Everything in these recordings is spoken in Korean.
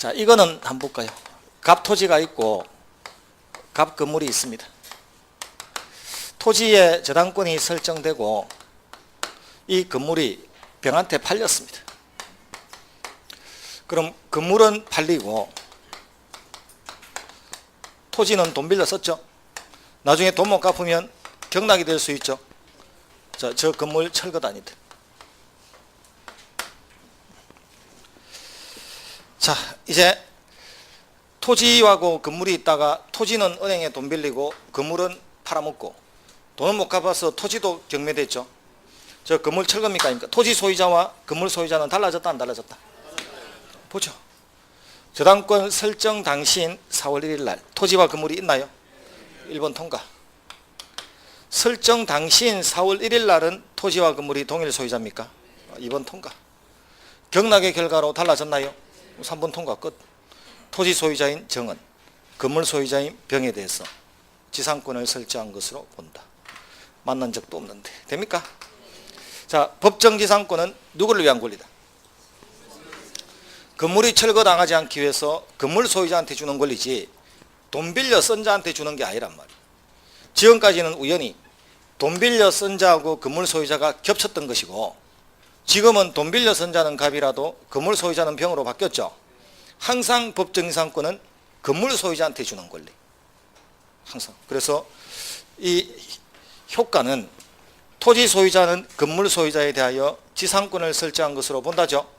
자, 이거는 한번 볼까요? 갑토지가 있고 갑건물이 있습니다. 토지에 저당권이 설정되고 이 건물이 병한테 팔렸습니다. 그럼 건물은 팔리고 토지는 돈 빌려 썼죠. 나중에 돈 못 갚으면 경락이 될 수 있죠. 저 건물 철거 다니다. 자, 이제 토지하고 건물이 있다가 토지는 은행에 돈 빌리고 건물은 팔아먹고 돈은 못 갚아서 토지도 경매됐죠. 저 건물 철거입니까 아닙니까? 토지 소유자와 건물 소유자는 달라졌다 안 달라졌다? 보죠. 저당권 설정 당시인 4월 1일 날 토지와 건물이 있나요? 1번 통과. 설정 당시인 4월 1일 날은 토지와 건물이 동일 소유자입니까? 2번 통과. 경락의 결과로 달라졌나요? 3번 통과 끝. 토지 소유자인 정은 건물 소유자인 병에 대해서 지상권을 설정한 것으로 본다. 만난 적도 없는데 됩니까? 자, 법정 지상권은 누구를 위한 권리다? 건물이 철거당하지 않기 위해서 건물 소유자한테 주는 권리지 돈 빌려 쓴 자한테 주는 게 아니란 말이에요. 지금까지는 우연히 돈 빌려 쓴 자하고 건물 소유자가 겹쳤던 것이고 지금은 돈 빌려 쓴 자는 갑이라도 건물 소유자는 병으로 바뀌었죠. 항상 법정 지상권은 건물 소유자한테 주는 권리. 항상. 그래서 이 효과는 토지 소유자는 건물 소유자에 대하여 지상권을 설정한 것으로 본다죠.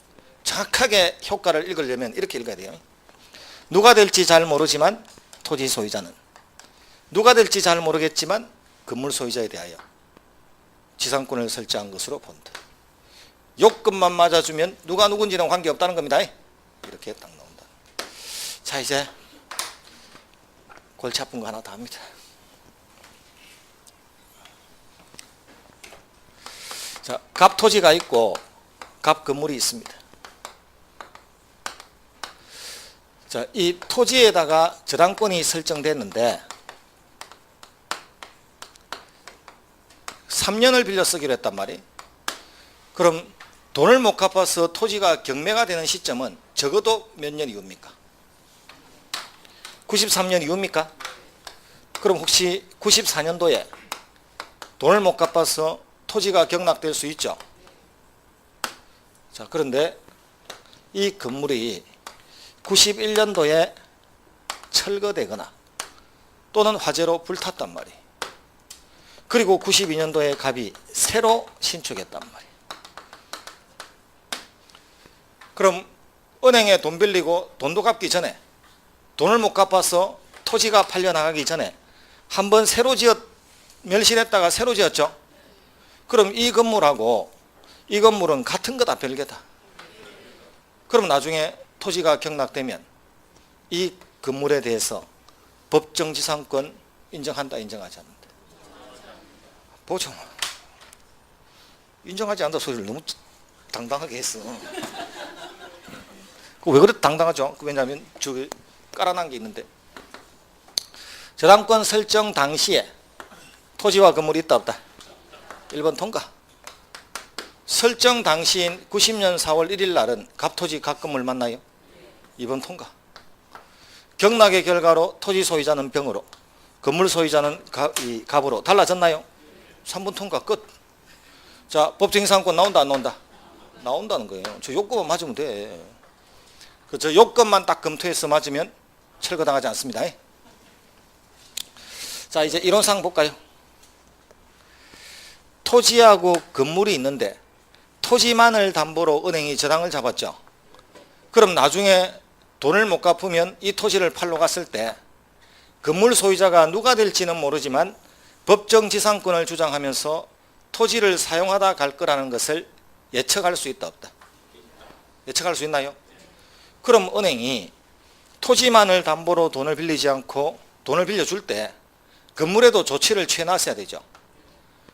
정확하게 효과를 읽으려면 이렇게 읽어야 돼요. 누가 될지 잘 모르지만 토지 소유자는, 누가 될지 잘 모르겠지만 건물 소유자에 대하여 지상권을 설정한 것으로 본다. 요건만 맞아주면 누가 누군지는 관계없다는 겁니다. 이렇게 딱 나온다. 자, 이제 골치 아픈 거 하나 더 합니다. 자, 갑토지가 있고 갑건물이 있습니다. 자, 이 토지에다가 저당권이 설정됐는데 3년을 빌려 쓰기로 했단 말이에요. 그럼 돈을 못 갚아서 토지가 경매가 되는 시점은 적어도 몇 년 이후입니까? 93년 이후입니까? 그럼 혹시 94년도에 돈을 못 갚아서 토지가 경락될 수 있죠. 자, 그런데 이 건물이 91년도에 철거되거나 또는 화재로 불탔단 말이에요. 그리고 92년도에 갑이 새로 신축했단 말이에요. 그럼 은행에 돈 빌리고 돈도 갚기 전에 돈을 못 갚아서 토지가 팔려나가기 전에 한번 새로 멸실했다가 새로 지었죠. 그럼 이 건물하고 이 건물은 같은 거다 별개다. 그럼 나중에 토지가 경락되면 이 건물에 대해서 법정 지상권 인정한다 인정하지 않는다? 보죠. 인정하지 않는다 소리를 너무 당당하게 했어. 왜 그렇게 당당하죠? 왜냐하면 저기 깔아놓은 게 있는데 저당권 설정 당시에 토지와 건물이 있다 없다? 1번 통과. 설정 당시인 90년 4월 1일 날은 갑토지 갑건물 맞나요? 2번 통과. 경락의 결과로 토지 소유자는 병으로 건물 소유자는 갑으로 달라졌나요? 3번 통과 끝. 자, 법정지상권 나온다 안 나온다? 나온다는 거예요. 저 요건만 맞으면 돼. 저 요건만 딱 검토해서 맞으면 철거당하지 않습니다. 자, 이제 이론상 볼까요? 토지하고 건물이 있는데 토지만을 담보로 은행이 저당을 잡았죠. 그럼 나중에 돈을 못 갚으면 이 토지를 팔러 갔을 때 건물 소유자가 누가 될지는 모르지만 법정 지상권을 주장하면서 토지를 사용하다 갈 거라는 것을 예측할 수 있다 없다? 예측할 수 있나요? 그럼 은행이 토지만을 담보로 돈을 빌리지 않고 돈을 빌려줄 때 건물에도 조치를 취해놨어야 되죠.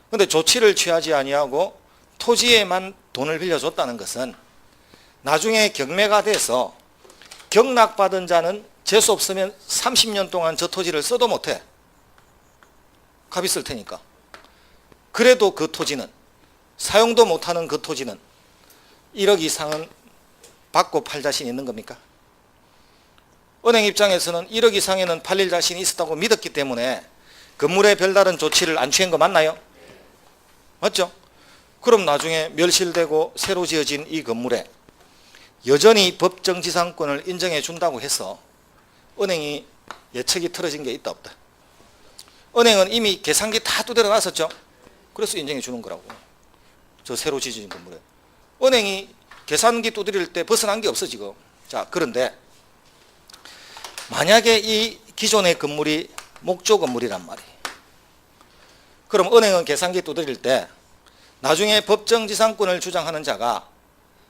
그런데 조치를 취하지 아니하고 토지에만 돈을 빌려줬다는 것은 나중에 경매가 돼서 경락받은 자는 재수 없으면 30년 동안 저 토지를 써도 못해. 갑이 쓸 테니까. 그래도 그 토지는 사용도 못하는 그 토지는 1억 이상은 받고 팔 자신 있는 겁니까? 은행 입장에서는 1억 이상에는 팔릴 자신이 있었다고 믿었기 때문에 건물에 별다른 조치를 안 취한 거 맞나요? 맞죠? 그럼 나중에 멸실되고 새로 지어진 이 건물에 여전히 법정지상권을 인정해 준다고 해서 은행이 예측이 틀어진 게 있다 없다? 은행은 이미 계산기 다 두드려 놨었죠. 그래서 인정해 주는 거라고. 저 새로 지어진 건물에 은행이 계산기 두드릴 때 벗어난 게 없어 지금. 자, 그런데 만약에 이 기존의 건물이 목조 건물이란 말이에요. 그럼 은행은 계산기 두드릴 때 나중에 법정지상권을 주장하는 자가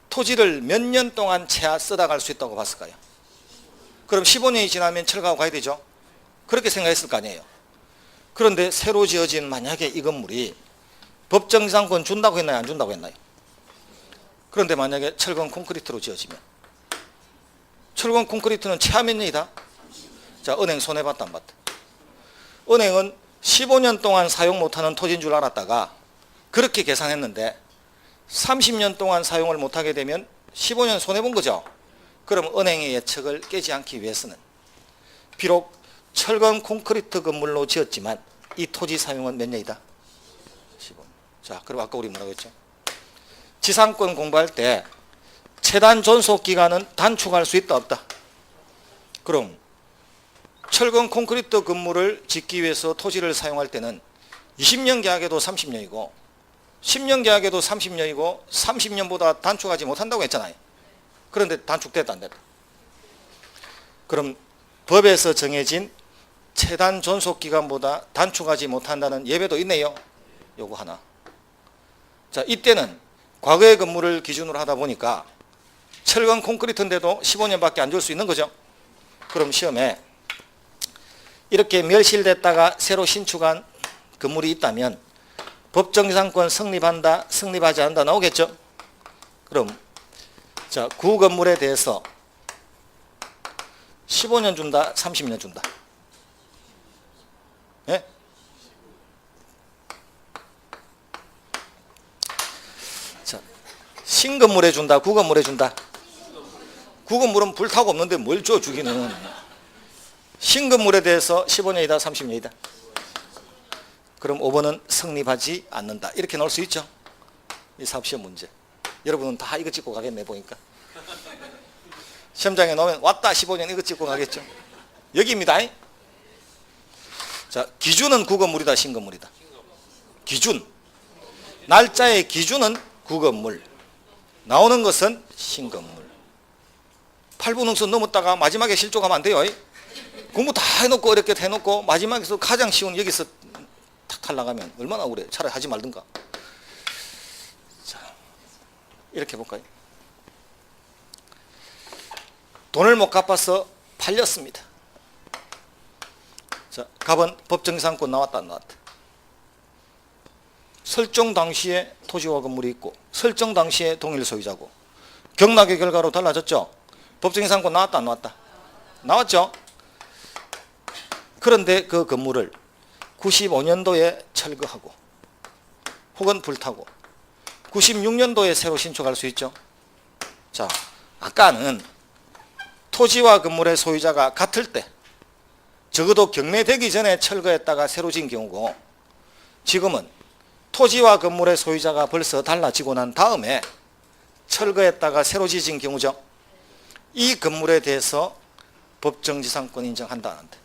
토지를 몇 년 동안 채 쓰다 갈 수 있다고 봤을까요? 그럼 15년이 지나면 철거하고 가야 되죠. 그렇게 생각했을 거 아니에요. 그런데 새로 지어진 만약에 이 건물이 법정지상권 준다고 했나요? 안 준다고 했나요? 그런데 만약에 철근 콘크리트로 지어지면 철근 콘크리트는 최하 몇 년이다? 자, 은행 손해봤다 안 봤다? 은행은 15년 동안 사용 못하는 토지인 줄 알았다가 그렇게 계산했는데 30년 동안 사용을 못하게 되면 15년 손해본 거죠. 그럼 은행의 예측을 깨지 않기 위해서는 비록 철근 콘크리트 건물로 지었지만 이 토지 사용은 몇 년이다? 15년. 자, 그럼 아까 우리 뭐라고 했죠? 지상권 공부할 때 최단 존속 기간은 단축할 수 있다 없다? 그럼 철근 콘크리트 건물을 짓기 위해서 토지를 사용할 때는 20년 계약에도 30년이고 10년 계약에도 30년이고 30년보다 단축하지 못한다고 했잖아요. 그런데 단축됐다 안 됐다? 그럼 법에서 정해진 최단 존속 기간보다 단축하지 못한다는 예외도 있네요. 요거 하나. 자, 이때는 과거의 건물을 기준으로 하다 보니까 철근 콘크리트인데도 15년밖에 안 줄 수 있는 거죠. 그럼 시험에 이렇게 멸실됐다가 새로 신축한 건물이 있다면 법정지상권 성립한다, 성립하지 않는다 나오겠죠. 그럼 자, 구 건물에 대해서 15년 준다, 30년 준다. 예? 자, 신건물에 준다, 구 건물에 준다. 구 건물은 불타고 없는데 뭘 줘 주기는. 신건물에 대해서 15년이다, 30년이다. 그럼 5번은 성립하지 않는다. 이렇게 넣을 수 있죠. 이 사업시험 문제. 여러분은 다 이거 찍고 가겠네 보니까. 시험장에 넣으면 왔다 15년 이거 찍고 가겠죠. 여기입니다. 자, 기준은 구건물이다, 신건물이다. 기준. 날짜의 기준은 구건물. 나오는 것은 신건물. 8분 응선 넘었다가 마지막에 실족하면 안 돼요. 공부 다 해놓고 이렇게 해놓고 마지막에서 가장 쉬운 여기서 탁 탈락하면 얼마나 억울해. 차라리 하지 말든가. 자, 이렇게 해볼까요? 돈을 못 갚아서 팔렸습니다. 자, 갑은 법정지상권 나왔다 안 나왔다? 설정 당시에 토지와 건물이 있고 설정 당시에 동일 소유자고 경락의 결과로 달라졌죠. 법정지상권 나왔다 안 나왔다? 나왔죠. 그런데 그 건물을 95년도에 철거하고 혹은 불타고 96년도에 새로 신축할 수 있죠. 자, 아까는 토지와 건물의 소유자가 같을 때 적어도 경매되기 전에 철거했다가 새로 지은 경우고 지금은 토지와 건물의 소유자가 벌써 달라지고 난 다음에 철거했다가 새로 지은 경우죠. 이 건물에 대해서 법정지상권 인정한다 안 한다?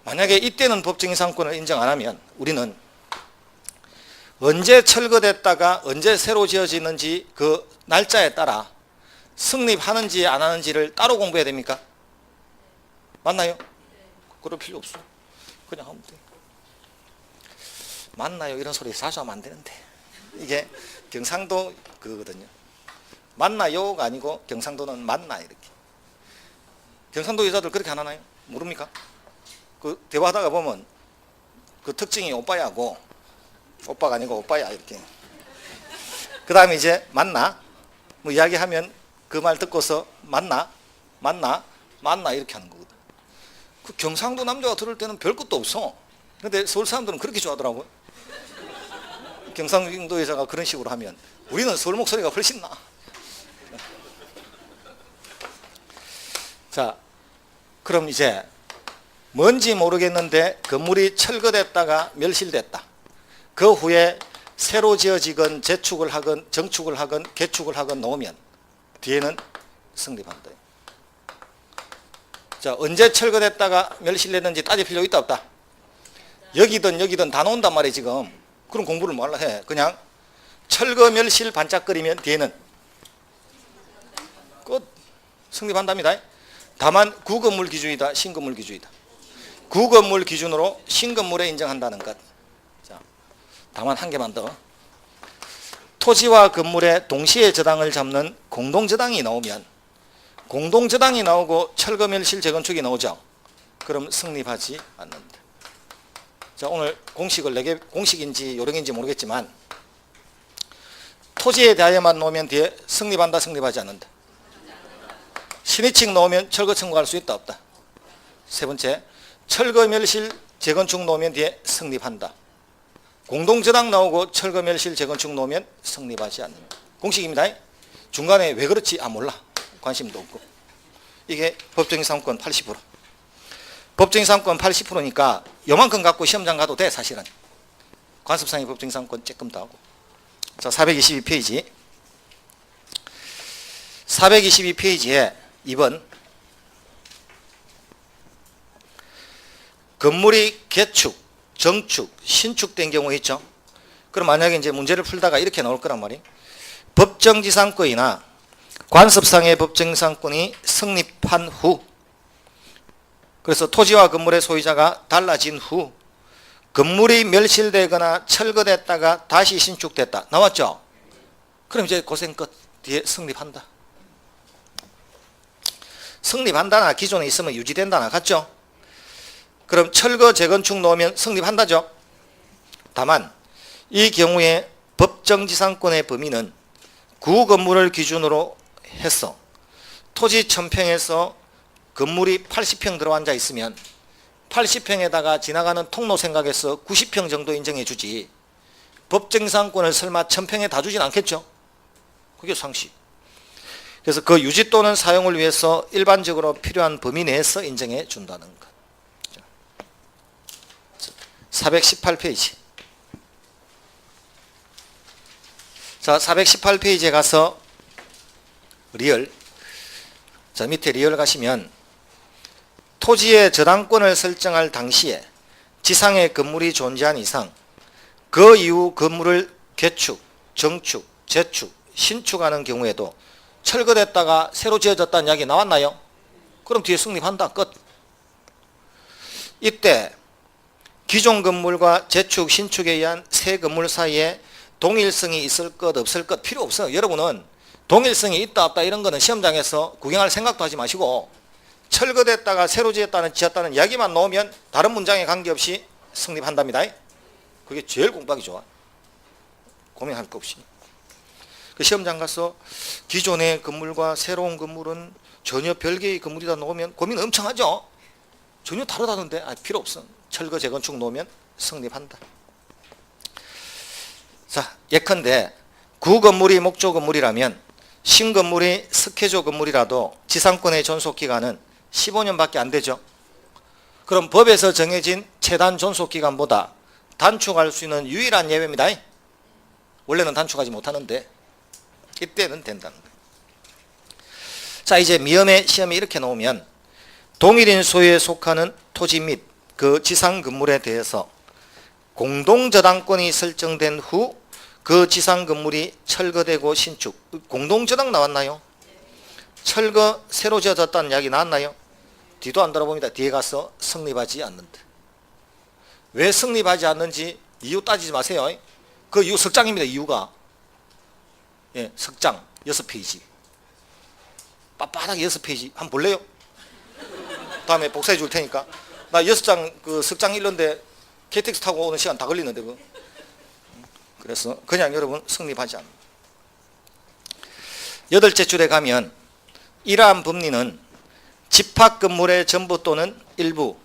만약에 이때는 법정지상권을 인정 안 하면 우리는 언제 철거됐다가 언제 새로 지어지는지 그 날짜에 따라 성립하는지 안 하는지를 따로 공부해야 됩니까? 맞나요? 그럴 필요 없어. 그냥 하면 돼. 맞나요? 이런 소리 자주 하면 안 되는데. 이게 경상도 그거거든요. 맞나요가 아니고 경상도는 맞나 이렇게. 경상도 여자들 그렇게 안 하나요? 모릅니까? 그 대화하다가 보면 그 특징이 오빠야고 오빠가 아니고 오빠야 이렇게. 그 다음에 이제 맞나? 뭐 이야기하면 그 말 듣고서 맞나? 맞나? 맞나? 이렇게 하는 거거든. 그 경상도 남자가 들을 때는 별 것도 없어. 근데 서울 사람들은 그렇게 좋아하더라고요. 경상도 여자가 그런 식으로 하면 우리는 서울 목소리가 훨씬 나. 자, 그럼 이제 뭔지 모르겠는데 건물이 철거됐다가 멸실됐다. 그 후에 새로 지어지건 재축을 하건 정축을 하건 개축을 하건 놓으면 뒤에는 성립한다. 자, 언제 철거됐다가 멸실됐는지 따질 필요 있다 없다? 여기든 다 놓는단 말이에요 지금. 그럼 공부를 뭐하려 해. 그냥 철거 멸실 반짝거리면 뒤에는 끝. 성립한답니다. 다만 구건물 기준이다 신건물 기준이다. 구건물 기준으로 신건물에 인정한다는 것. 자, 다만 한 개만 더. 토지와 건물에 동시에 저당을 잡는 공동저당이 나오면, 공동저당이 나오고 철거멸실 재건축이 나오죠. 그럼 성립하지 않는다. 자, 오늘 공식을 4개, 공식인지 요령인지 모르겠지만 토지에 대하여만 놓으면 뒤에 성립한다 성립하지 않는다. 신의칙 놓으면 철거 청구할 수 있다 없다. 세 번째, 철거멸실 재건축 놓으면 뒤에 성립한다. 공동저당 나오고 철거멸실 재건축 놓으면 성립하지 않는다. 공식입니다. 중간에 왜 그렇지? 아 몰라. 관심도 없고. 이게 법정인 사무권 80%. 법정인 사무권 80%니까 요만큼 갖고 시험장 가도 돼 사실은. 관습상의 법정인 사무권 조금 더 하고. 자, 422페이지. 422페이지에 2번 건물이 개축, 정축, 신축된 경우 있죠. 그럼 만약에 이제 문제를 풀다가 이렇게 나올 거란 말이에요. 법정지상권이나 관습상의 법정지상권이 성립한 후, 그래서 토지와 건물의 소유자가 달라진 후 건물이 멸실되거나 철거됐다가 다시 신축됐다. 나왔죠? 그럼 이제 고생 끝. 뒤에 성립한다. 성립한다나 기존에 있으면 유지된다나 같죠? 그럼 철거 재건축 놓으면 성립한다죠? 다만 이 경우에 법정지상권의 범위는 구건물을 기준으로 해서 토지 1000평에서 건물이 80평 들어앉아 있으면 80평에다가 지나가는 통로 생각해서 90평 정도 인정해 주지, 법정지상권을 설마 1000평에 다 주진 않겠죠? 그게 상식. 그래서 그 유지 또는 사용을 위해서 일반적으로 필요한 범위 내에서 인정해 준다는 것. 418페이지. 자, 418페이지에 가서 리얼. 자, 밑에 리얼 가시면 토지의 저당권을 설정할 당시에 지상의 건물이 존재한 이상 그 이후 건물을 개축, 정축, 재축, 신축하는 경우에도 철거됐다가 새로 지어졌다는 이야기 나왔나요? 그럼 뒤에 성립한다. 끝. 이때 기존 건물과 재축, 신축에 의한 새 건물 사이에 동일성이 있을 것 없을 것 필요 없어요. 여러분은 동일성이 있다 없다 이런 거는 시험장에서 구경할 생각도 하지 마시고 철거됐다가 새로 지었다는 이야기만 넣으면 다른 문장에 관계없이 성립한답니다. 그게 제일 공부하기 좋아. 고민할 거 없이. 그 시험장 가서 기존의 건물과 새로운 건물은 전혀 별개의 건물이다 놓으면 고민 엄청 하죠. 전혀 다르다던데 필요 없어. 철거 재건축 놓으면 성립한다. 자, 예컨대 구건물이 목조 건물이라면 신건물이 스케조 건물이라도 지상권의 존속기간은 15년밖에 안 되죠. 그럼 법에서 정해진 최단 존속기간보다 단축할 수 있는 유일한 예외입니다. 원래는 단축하지 못하는데 이때는 된다는 거예요. 자, 이제 미음의 시험이 이렇게 나오면 동일인 소유에 속하는 토지 및 그 지상 건물에 대해서 공동저당권이 설정된 후 그 지상 건물이 철거되고 신축, 공동저당 나왔나요? 철거 새로 지어졌다는 이야기 나왔나요? 뒤도 안 돌아봅니다. 뒤에 가서 성립하지 않는다. 왜 성립하지 않는지 이유 따지지 마세요. 그 이유 석장입니다. 이유가. 예, 석장 6페이지. 빳빳하게 6페이지. 한번 볼래요? 다음에 복사해 줄 테니까. 나 6장 그 석장 읽는데 KTX 타고 오는 시간 다 걸리는데 그. 그래서 그냥 여러분 성립하지 않는다. 8째 줄에 가면 이러한 법리는 집합 건물의 전부 또는 일부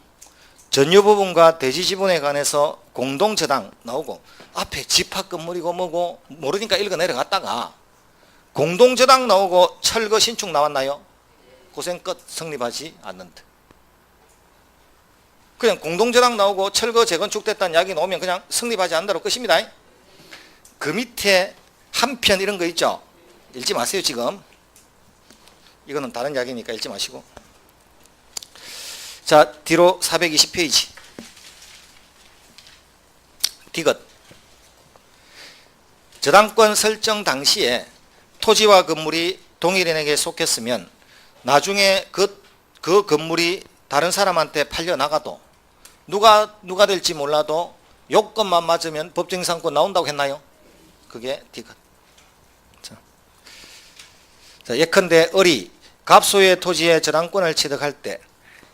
전유 부분과 대지 지분에 관해서 공동저당 나오고 앞에 집합 건물이고 뭐고 모르니까 읽어 내려갔다가 공동저당 나오고 철거 신축 나왔나요? 고생 끝. 성립하지 않는다. 그냥 공동저당 나오고 철거 재건축됐다는 이야기 나오면 그냥 성립하지 않는다로 끝입니다. 그 밑에 한편 이런 거 있죠. 읽지 마세요 지금. 이거는 다른 이야기니까 읽지 마시고. 자, 뒤로 420페이지. 디귿. 저당권 설정 당시에 토지와 건물이 동일인에게 속했으면 나중에 그 건물이 다른 사람한테 팔려나가도 누가 될지 몰라도 요건만 맞으면 법정이상권 나온다고 했나요? 그게 디귿. 자, 예컨대 을이 갑소유의 토지의 저당권을 취득할 때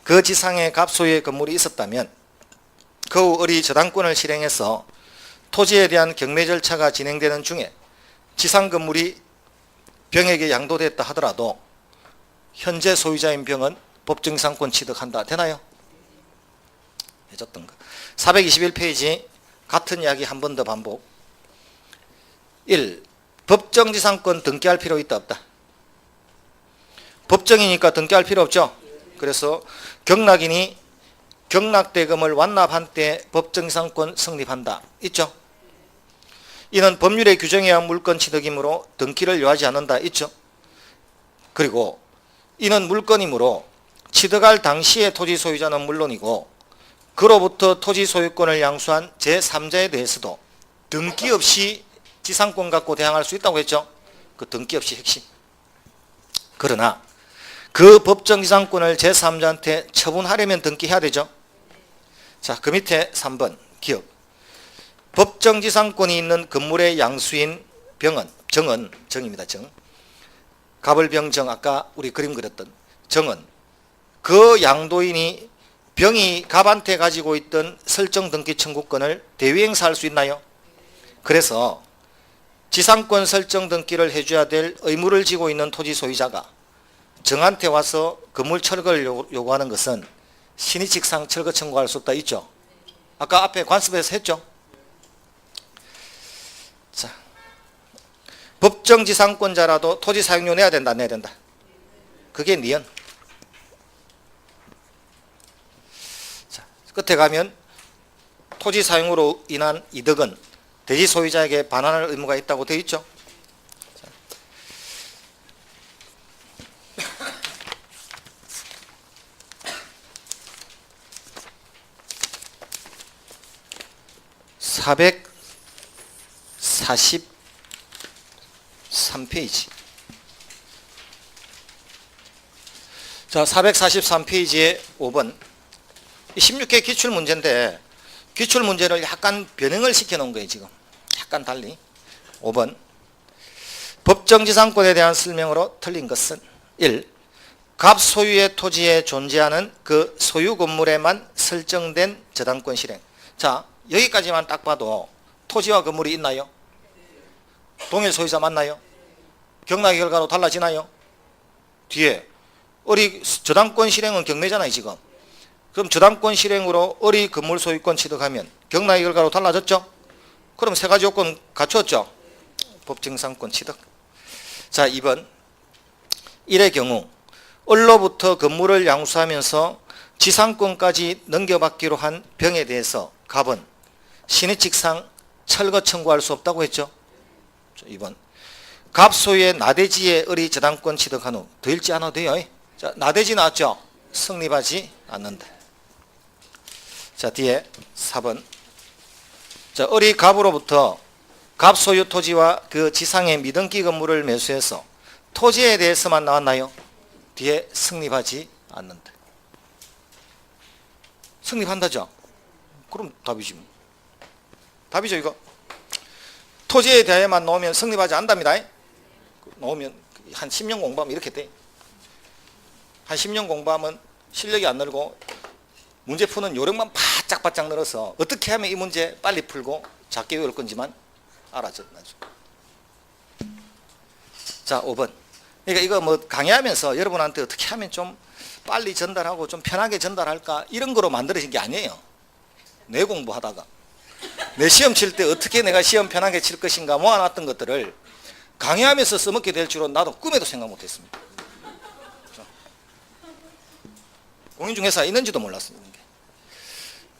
그 지상에 갑소유의 건물이 있었다면 그 후 을이 저당권을 실행해서 토지에 대한 경매 절차가 진행되는 중에 지상 건물이 병에게 양도됐다 하더라도 현재 소유자인 병은 법정이상권 취득한다. 되나요? 해줬던 거. 421페이지 같은 이야기 한 번 더 반복. 1. 법정지상권 등기할 필요 있다 없다? 법정이니까 등기할 필요 없죠. 그래서 경락인이 경락대금을 완납한 때 법정지상권 성립한다. 있죠. 이는 법률에 규정해야 한 물권 취득이므로 등기를 요하지 않는다. 있죠. 그리고 이는 물권이므로 취득할 당시의 토지 소유자는 물론이고 그로부터 토지 소유권을 양수한 제3자에 대해서도 등기 없이 지상권 갖고 대항할 수 있다고 했죠. 그 등기 없이 핵심. 그러나 그 법정지상권을 제3자한테 처분하려면 등기해야 되죠. 자, 그 밑에 3번 기억. 법정지상권이 있는 건물의 양수인 병은 정입니다. 갑을병정 아까 우리 그림 그렸던 정은 그 양도인이 병이 갑한테 가지고 있던 설정 등기 청구권을 대위행사할 수 있나요? 그래서 지상권 설정 등기를 해줘야 될 의무를 지고 있는 토지 소유자가 정한테 와서 건물 철거를 요구하는 것은 신의칙상 철거 청구할 수 없다. 있죠. 아까 앞에 관습에서 했죠. 자, 법정지상권자라도 토지 사용료 내야 된다, 내야 된다. 그게 니은. 자, 끝에 가면 토지 사용으로 인한 이득은 대지 소유자에게 반환할 의무가 있다고 되어 있죠. 443페이지. 자, 443페이지에 5번. 16회 기출문제인데 기출문제를 약간 변형을 시켜놓은 거예요. 지금 약간 달리. 5번. 법정지상권에 대한 설명으로 틀린 것은 1. 갑소유의 토지에 존재하는 그 소유 건물에만 설정된 저당권 실행. 자, 여기까지만 딱 봐도 토지와 건물이 있나요? 동일 소유자 맞나요? 경락의 결과로 달라지나요? 뒤에 을이 저당권 실행은 경매잖아요. 지금. 그럼 저당권 실행으로 을이 건물 소유권 취득하면 경락의 결과로 달라졌죠? 그럼 세 가지 요건 갖췄죠? 법정상권 취득. 자, 2번. 1의 경우 을로부터 건물을 양수하면서 지상권까지 넘겨받기로 한 병에 대해서 갑은 신의칙상 철거 청구할 수 없다고 했죠. 2번. 갑 소유의 나대지에 을이 저당권 취득한 후 더 읽지 않아도 돼요. 자, 나대지 나왔죠. 성립하지 않는다. 자, 뒤에 4번. 자, 을이 갑으로부터 갑 소유 토지와 그 지상의 미등기 건물을 매수해서 토지에 대해서만 나왔나요? 뒤에 성립하지 않는다. 성립한다죠. 그럼 답이지 뭐. 답이죠 이거. 토지에 대해만 넣으면 성립하지 않답니다. 넣으면 한 10년 공부하면 이렇게 돼. 한 10년 공부하면 실력이 안 늘고 문제 푸는 요령만 바짝바짝 늘어서 어떻게 하면 이 문제 빨리 풀고 작게 외울 건지만 알아줘. 자, 5번. 그러니까 이거 뭐 강의하면서 여러분한테 어떻게 하면 좀 빨리 전달하고 좀 편하게 전달할까 이런 거로 만들어진 게 아니에요. 내 공부하다가 내 시험 칠 때 어떻게 내가 시험 편하게 칠 것인가 모아놨던 것들을 강의하면서 써먹게 될 줄은 나도 꿈에도 생각 못했습니다. 공인중개사 있는지도 몰랐습니다.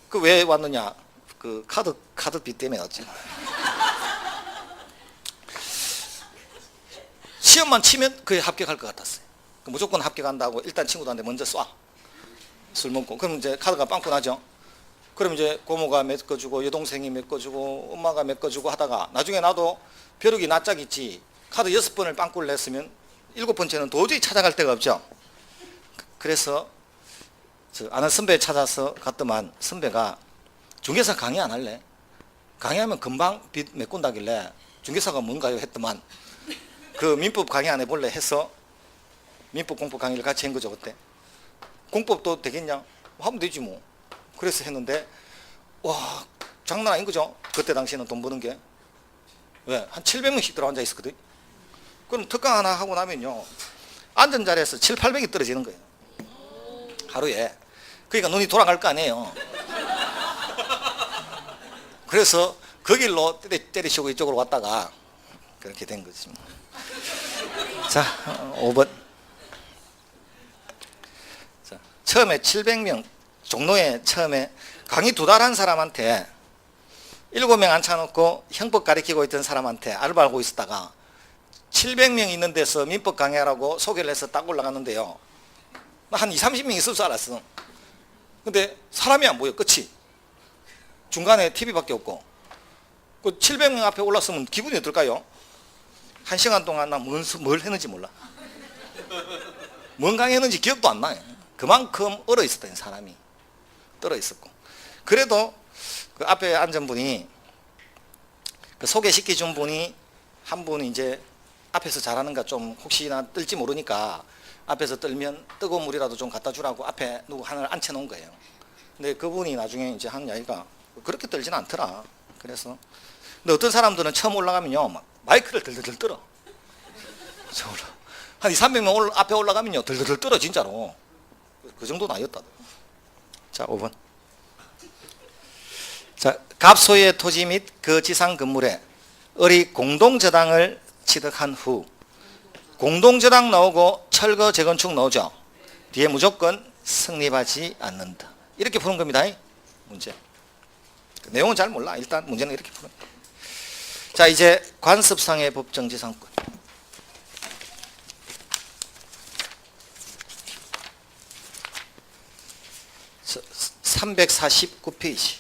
그 왜 왔느냐? 그 카드비 때문에 왔지. 시험만 치면 그에 합격할 것 같았어요. 무조건 합격한다고 일단 친구들한테 먼저 쏴. 술 먹고. 그럼 이제 카드가 빵꾸 나죠. 그럼 이제 고모가 메꿔주고 여동생이 메꿔주고 엄마가 메꿔주고 하다가 나중에 나도 벼룩이 낯짝 있지. 카드 6번을 빵꾸를 냈으면 7번째는 도저히 찾아갈 데가 없죠. 그래서 저 아는 선배 찾아서 갔더만 선배가 중개사 강의 안 할래? 강의하면 금방 빚 메꾼다길래 중개사가 뭔가요? 했더만 그 민법 강의 안 해볼래? 해서 민법 공법 강의를 같이 한 거죠. 그때 공법도 되겠냐? 하면 되지 뭐. 그래서 했는데 와 장난 아닌 거죠. 그때 당시에는 돈 버는 게 왜? 한 700명씩 들어앉아 있었거든. 그럼 특강 하나 하고 나면요 앉은 자리에서 700~800이 떨어지는 거예요. 하루에. 그러니까 눈이 돌아갈 거 아니에요. 그래서 그 길로 때리시고 이쪽으로 왔다가 그렇게 된 거지. 자, 5번. 자, 처음에 700명, 종로에 처음에 강의 2달 한 사람한테 7명 앉혀놓고 형법 가르치고 있던 사람한테 알바하고 있었다가 700명 있는 데서 민법 강의하라고 소개를 해서 딱 올라갔는데요. 한 20~30명 있을 줄 알았어. 근데 사람이 안 보여, 끝이. 중간에 TV밖에 없고. 그 700명 앞에 올랐으면 기분이 어떨까요? 1시간 동안 나 뭘 했는지 몰라. 뭔 강의했는지 기억도 안 나요. 그만큼 얼어 있었던 사람이. 떨어 있었고. 그래도 그 앞에 앉은 분이 그 소개시켜준 분이 한 분이 이제 앞에서 잘하는가 좀 혹시나 뜰지 모르니까 앞에서 떨면 뜨거운 물이라도 좀 갖다 주라고 앞에 누구 하나를 앉혀놓은 거예요. 근데 그분이 나중에 이제 한 이야기가 그렇게 떨지는 않더라. 그래서 근데 어떤 사람들은 처음 올라가면요 막 마이크를 들들들 떨어. 한 200~300명 앞에 올라가면요 들들들 떨어 진짜로. 그 정도 나이였다. 자 5번. 자 갑소유의 토지 및 그 지상 건물에 을이 공동저당을 취득한 후 공동저당 나오고 철거 재건축 나오죠. 뒤에 무조건 성립하지 않는다. 이렇게 푸는 겁니다. 문제. 내용은 잘 몰라. 일단 문제는 이렇게 푸는 거예요. 자 이제 관습상의 법정지상권. 349페이지.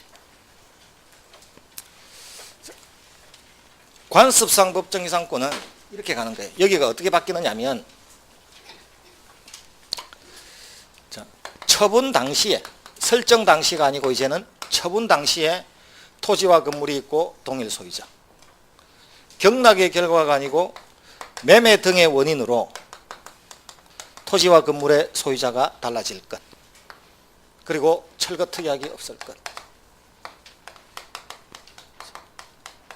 관습상 법정지상권은 이렇게 가는 거예요. 여기가 어떻게 바뀌느냐면 자, 처분 당시에 설정 당시가 아니고 이제는 처분 당시에 토지와 건물이 있고 동일 소유자. 경락의 결과가 아니고 매매 등의 원인으로 토지와 건물의 소유자가 달라질 것. 그리고 철거 특약이 없을 것.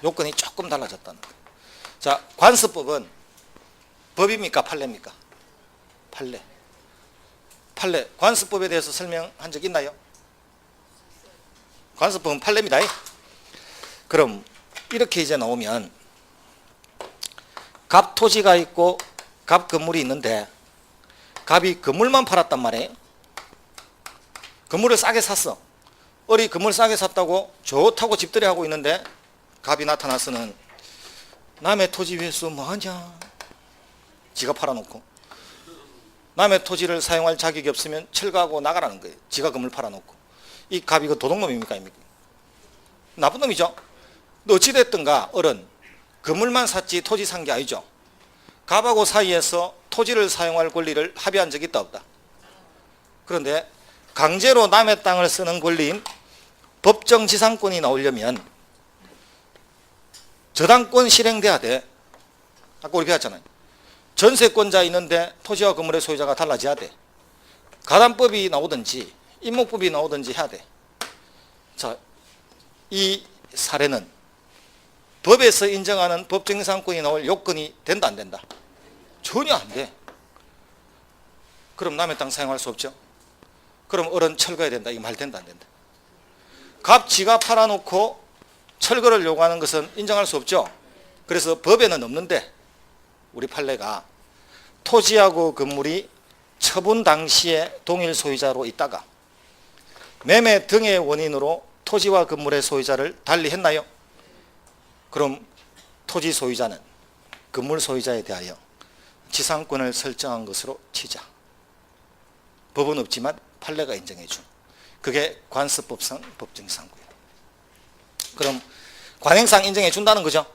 요건이 조금 달라졌다는 거예요. 자, 관습법은 법입니까? 판례입니까? 판례. 판례. 관습법에 대해서 설명한 적 있나요? 관습법은 판례입니다. 그럼 이렇게 이제 나오면 갑 토지가 있고 갑 건물이 있는데 갑이 건물만 팔았단 말이에요. 건물을 싸게 샀어. 을이 건물 싸게 샀다고 좋다고 집들이 하고 있는데 갑이 나타나서는 남의 토지 위에서 뭐하냐. 지가 팔아놓고. 남의 토지를 사용할 자격이 없으면 철거하고 나가라는 거예요. 지가 건물 팔아놓고. 이 갑이 그 도둑놈입니까? 나쁜 놈이죠. 근데 어찌됐든가 을은 건물만 샀지 토지 산 게 아니죠. 갑하고 사이에서 토지를 사용할 권리를 합의한 적이 있다 없다. 그런데 강제로 남의 땅을 쓰는 권리인 법정지상권이 나오려면 저당권 실행돼야 돼. 아까 우리 배웠잖아요. 전세권자 있는데 토지와 건물의 소유자가 달라져야 돼. 가담법이 나오든지 임목법이 나오든지 해야 돼. 자, 이 사례는 법에서 인정하는 법정지상권이 나올 요건이 된다 안 된다? 전혀 안 돼. 그럼 남의 땅 사용할 수 없죠. 그럼 을은 철거해야 된다. 이거 말 된다 안 된다? 갑 지가 팔아놓고 철거를 요구하는 것은 인정할 수 없죠. 그래서 법에는 없는데 우리 판례가 토지하고 건물이 처분 당시에 동일 소유자로 있다가 매매 등의 원인으로 토지와 건물의 소유자를 달리했나요? 그럼 토지 소유자는 건물 소유자에 대하여 지상권을 설정한 것으로 치자. 법은 없지만 판례가 인정해 준. 그게 관습법상 법정지상권이에요. 그럼 관행상 인정해 준다는 거죠.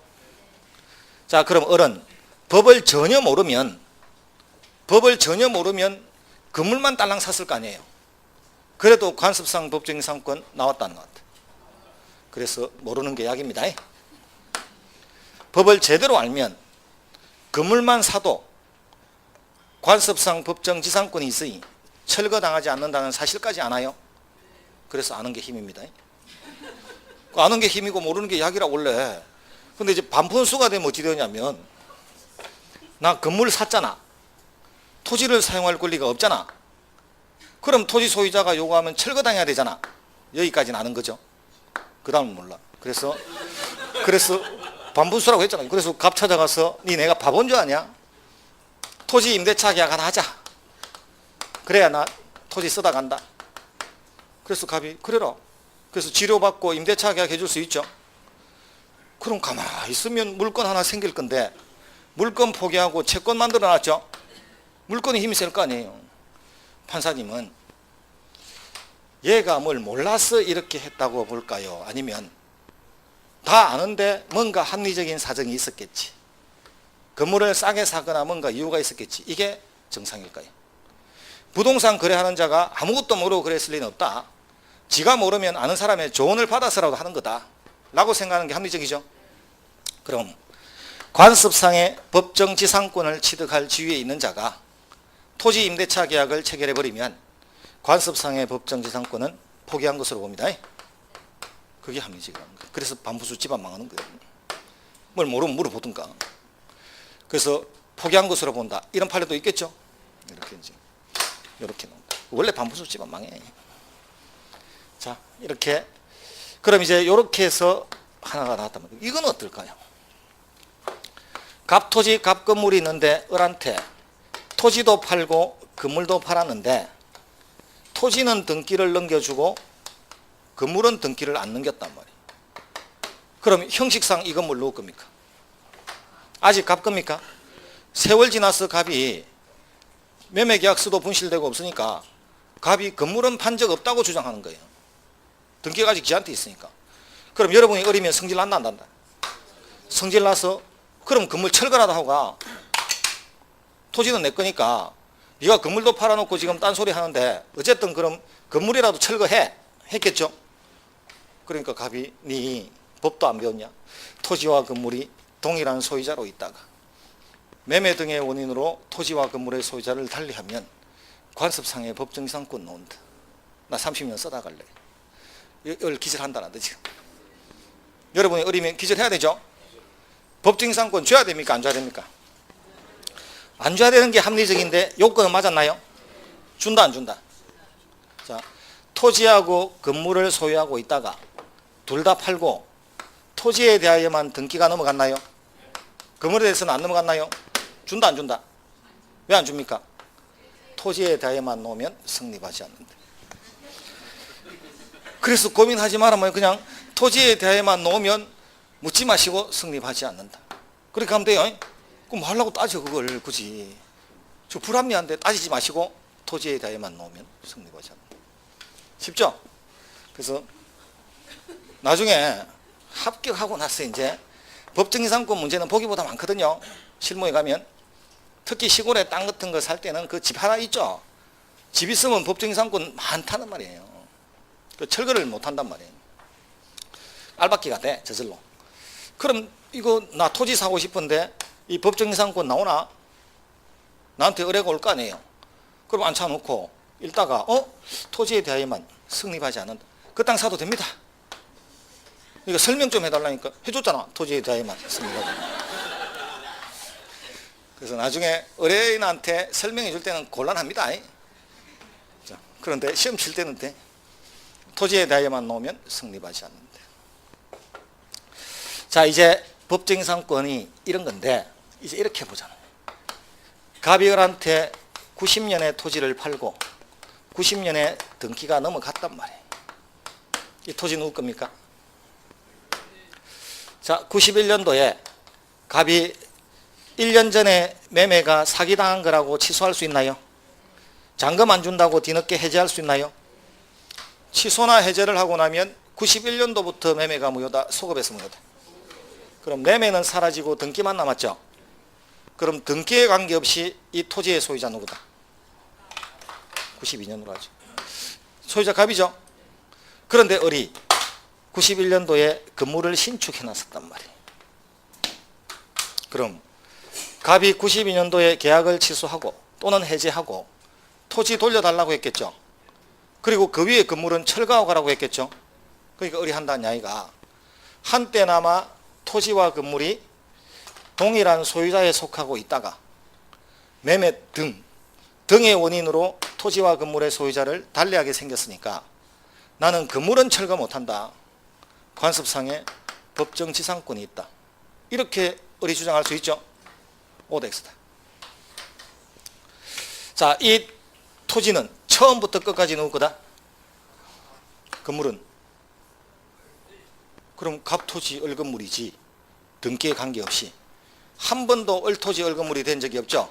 자, 그럼 어른, 법을 전혀 모르면 건물만 딸랑 샀을 거 아니에요. 그래도 관습상 법정지상권 나왔다는 것 같아요. 그래서 모르는 게 약입니다. 법을 제대로 알면 건물만 사도 관습상 법정지상권이 있으니 철거당하지 않는다는 사실까지 아나요? 그래서 아는 게 힘입니다. 아는 게 힘이고 모르는 게 약이라 원래. 근데 이제 반푼수가 되면 어찌 되냐면, 나 건물을 샀잖아. 토지를 사용할 권리가 없잖아. 그럼 토지 소유자가 요구하면 철거당해야 되잖아. 여기까지는 아는 거죠. 그 다음은 몰라. 그래서 반푼수라고 했잖아. 그래서 갑 찾아가서 니 내가 바본 줄 아냐? 토지 임대차 계약 하나 하자. 그래야 나 토지 쓰다 간다. 그래서 갑이 그래라. 그래서 치료받고 임대차 계약 해줄 수 있죠. 그럼 가만히 있으면 물건 하나 생길 건데 물건 포기하고 채권 만들어 놨죠. 물건이 힘이 셀 거 아니에요. 판사님은 얘가 뭘 몰라서 이렇게 했다고 볼까요? 아니면 다 아는데 뭔가 합리적인 사정이 있었겠지. 건물을 싸게 사거나 뭔가 이유가 있었겠지. 이게 정상일까요? 부동산 거래하는 자가 아무것도 모르고 그랬을 리는 없다. 지가 모르면 아는 사람의 조언을 받아서라도 하는 거다 라고 생각하는 게 합리적이죠. 그럼 관습상의 법정지상권을 취득할 지위에 있는 자가 토지 임대차 계약을 체결해버리면 관습상의 법정지상권은 포기한 것으로 봅니다. 그게 합리적이라는 거예요. 그래서 반부수 집안 망하는 거예요. 뭘 모르면 물어보든가. 그래서 포기한 것으로 본다. 이런 판례도 있겠죠. 이렇게 이제 이렇게 나온다. 원래 반부수 집안 망해. 자, 이렇게. 그럼 이제 이렇게 해서 하나가 나왔단 말이에요. 이건 어떨까요? 갑토지, 갑건물이 있는데 을한테 토지도 팔고 건물도 팔았는데 토지는 등기를 넘겨주고 건물은 등기를 안 넘겼단 말이에요. 그럼 형식상 이 건물 누구 겁니까? 아직 갑 겁니까? 세월 지나서 갑이 매매계약서도 분실되고 없으니까 갑이 건물은 판 적 없다고 주장하는 거예요. 등기가 아직 지한테 있으니까. 그럼 여러분이 어리면 성질 난다 안 난다? 성질 나서 그럼 건물 철거라도 하고 가. 토지는 내 거니까 네가 건물도 팔아놓고 지금 딴소리 하는데 어쨌든 그럼 건물이라도 철거해. 했겠죠? 그러니까 갑이 네 법도 안 배웠냐? 토지와 건물이 동일한 소유자로 있다가 매매 등의 원인으로 토지와 건물의 소유자를 달리하면 관습상의 법정지상권 나온다. 나 30년 써다 갈래. 이걸 기절한다는데 지금. 여러분이 어리면 기절해야 되죠? 법정지상권 줘야 됩니까? 안 줘야 됩니까? 안 줘야 되는 게 합리적인데 요건은 맞았나요? 준다 안 준다? 자, 토지하고 건물을 소유하고 있다가 둘 다 팔고 토지에 대하여만 등기가 넘어갔나요? 건물에 대해서는 안 넘어갔나요? 준다 안 준다? 왜 안 줍니까? 토지에 대하여만 놓으면 성립하지 않는다. 그래서 고민하지 말아요. 그냥 토지에 대하여만 놓으면 묻지 마시고 성립하지 않는다. 그렇게 하면 돼요. 그럼 뭐 하려고 따져 그걸 굳이. 저 불합리한데 따지지 마시고 토지에 대하여만 놓으면 성립하지 않는다. 쉽죠? 그래서 나중에 합격하고 나서 이제 법정지상권 문제는 보기보다 많거든요. 실무에 가면. 특히 시골에 땅 같은 거 살 때는 그 집 하나 있죠. 집 있으면 법정지상권 많다는 말이에요. 그 철거를 못 한단 말이에요. 알박기가 돼, 저절로. 그럼 이거 나 토지 사고 싶은데 이 법정지상권 나오나? 나한테 의뢰가 올 거 아니에요. 그럼 앉혀놓고 읽다가 토지에 대하여만 성립하지 않는다. 그 땅 사도 됩니다. 이거 설명 좀 해달라니까 해줬잖아. 토지에 대하여만 성립하지. 그래서 나중에 의뢰인한테 설명해 줄 때는 곤란합니다. 자, 그런데 시험 칠 때는 돼. 토지에 대하여만 놓으면 성립하지 않는다. 자, 이제 법정지상권이 이런 건데 이제 이렇게 보잖아요. 갑이 을한테 90년에 토지를 팔고 90년에 등기가 넘어갔단 말이에요. 이 토지 누구 겁니까? 자, 91년도에 갑이 1년 전에 매매가 사기당한 거라고 취소할 수 있나요? 잔금 안 준다고 뒤늦게 해지할 수 있나요? 취소나 해제를 하고 나면 91년도부터 매매가 무효다, 소급해서 무효다. 그럼 매매는 사라지고 등기만 남았죠. 그럼 등기에 관계없이 이 토지의 소유자 누구다? 92년으로 하죠. 소유자 갑이죠. 그런데 을이 91년도에 건물을 신축해 놨었단 말이에요. 그럼 갑이 92년도에 계약을 취소하고 또는 해제하고 토지 돌려달라고 했겠죠. 그리고 그 위에 건물은 철거하고 가라고 했겠죠. 그러니까 을이 한다는 이야기가 한때나마 토지와 건물이 동일한 소유자에 속하고 있다가 매매 등의 원인으로 토지와 건물의 소유자를 달리하게 생겼으니까 나는 건물은 철거 못한다. 관습상에 법정 지상권이 있다. 이렇게 을이 주장할 수 있죠. 오덱스다. 자, 이 토지는 처음부터 끝까지 누구 거다? 건물은. 그럼 갑토지 을건물이지 등기에 관계없이 한 번도 을토지 을건물이 된 적이 없죠.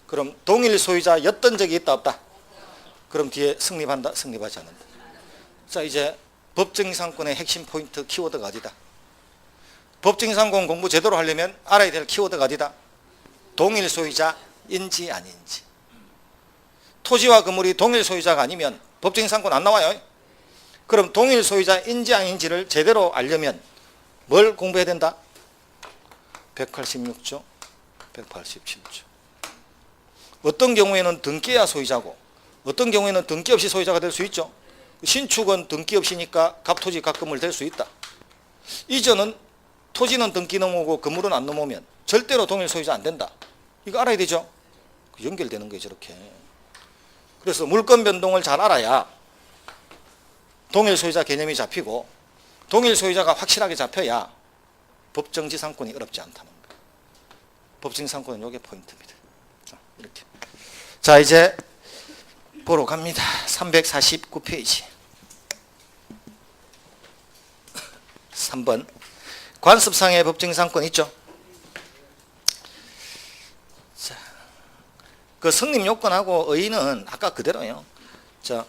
그럼 동일 소유자였던 적이 있다 없다? 그럼 뒤에 성립한다 성립하지 않는다. 자, 이제 법정이상권의 핵심 포인트 키워드가 어디다? 법정이상권 공부 제대로 하려면 알아야 될 키워드가 어디다? 동일 소유자인지 아닌지. 토지와 건물이 동일 소유자가 아니면 법정이상권 안 나와요. 그럼 동일 소유자인지 아닌지를 제대로 알려면 뭘 공부해야 된다? 186조, 187조. 어떤 경우에는 등기해야 소유자고 어떤 경우에는 등기 없이 소유자가 될 수 있죠. 신축은 등기 없이니까 갑토지 갑건물 될 수 있다. 이전은 토지는 등기 넘어오고 건물은 안 넘어오면 절대로 동일 소유자 안 된다. 이거 알아야 되죠. 연결되는 거예요, 저렇게. 그래서 물권 변동을 잘 알아야 동일 소유자 개념이 잡히고 동일 소유자가 확실하게 잡혀야 법정지상권이 어렵지 않다는 거예요. 법정지상권은 이게 포인트입니다. 이렇게. 자, 이제 보러 갑니다. 349페이지. 3번. 관습상의 법정지상권 있죠? 자, 그 성립 요건하고 의의는 아까 그대로예요. 자,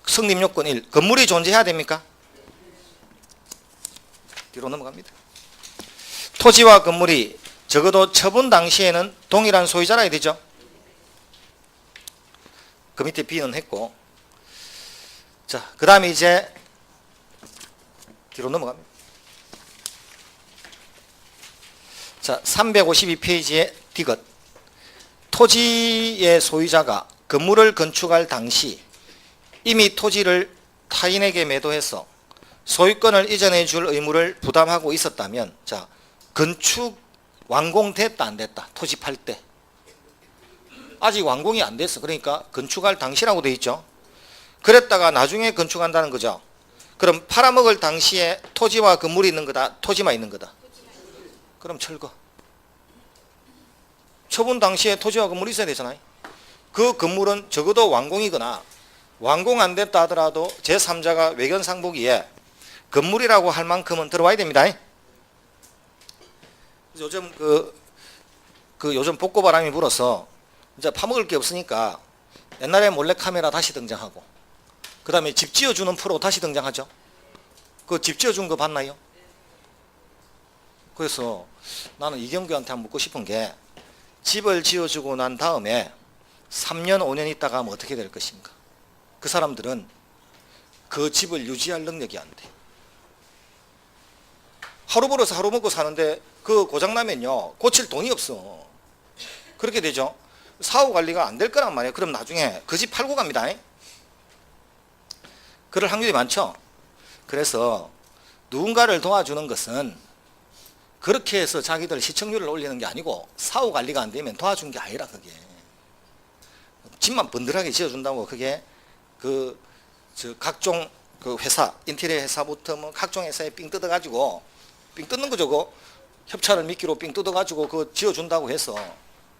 성립 요건 1. 건물이 존재해야 됩니까? 뒤로 넘어갑니다. 토지와 건물이 적어도 처분 당시에는 동일한 소유자라야 되죠. 그 밑에 B는 했고. 자, 그 다음에 이제 뒤로 넘어갑니다. 자, 352페이지에 디귿. 토지의 소유자가 건물을 건축할 당시 이미 토지를 타인에게 매도해서 소유권을 이전해 줄 의무를 부담하고 있었다면, 자, 건축 완공됐다 안 됐다? 토지 팔 때. 아직 완공이 안 됐어. 그러니까 건축할 당시라고 돼 있죠. 그랬다가 나중에 건축한다는 거죠. 그럼 팔아먹을 당시에 토지와 건물이 있는 거다? 토지만 있는 거다? 그럼 철거. 처분 당시에 토지와 건물이 있어야 되잖아요. 그 건물은 적어도 완공이거나 완공 안 됐다 하더라도 제3자가 외견상 보기에 건물이라고 할 만큼은 들어와야 됩니다. 요즘 요즘 복고바람이 불어서 이제 파먹을 게 없으니까 옛날에 몰래카메라 다시 등장하고 그 다음에 집 지어주는 프로 다시 등장하죠. 그 집 지어준 거 봤나요? 그래서 나는 이경규한테 한번 묻고 싶은 게 집을 지어주고 난 다음에 3년 5년 있다가 하면 어떻게 될 것인가. 그 사람들은 그 집을 유지할 능력이 안 돼. 하루 벌어서 하루 먹고 사는데 그 고장나면요 고칠 돈이 없어. 그렇게 되죠. 사후 관리가 안 될 거란 말이에요. 그럼 나중에 그 집 팔고 갑니다. 그럴 확률이 많죠. 그래서 누군가를 도와주는 것은 그렇게 해서 자기들 시청률을 올리는 게 아니고 사후 관리가 안 되면 도와준 게 아니라, 그게 집만 번들하게 지어준다고 그게 각종 그 회사, 인테리어 회사부터 뭐 각종 회사에 삥 뜯어가지고 삥 뜯는 거죠. 그 협찬을 미끼로 삥 뜯어가지고 그거 지어준다고 해서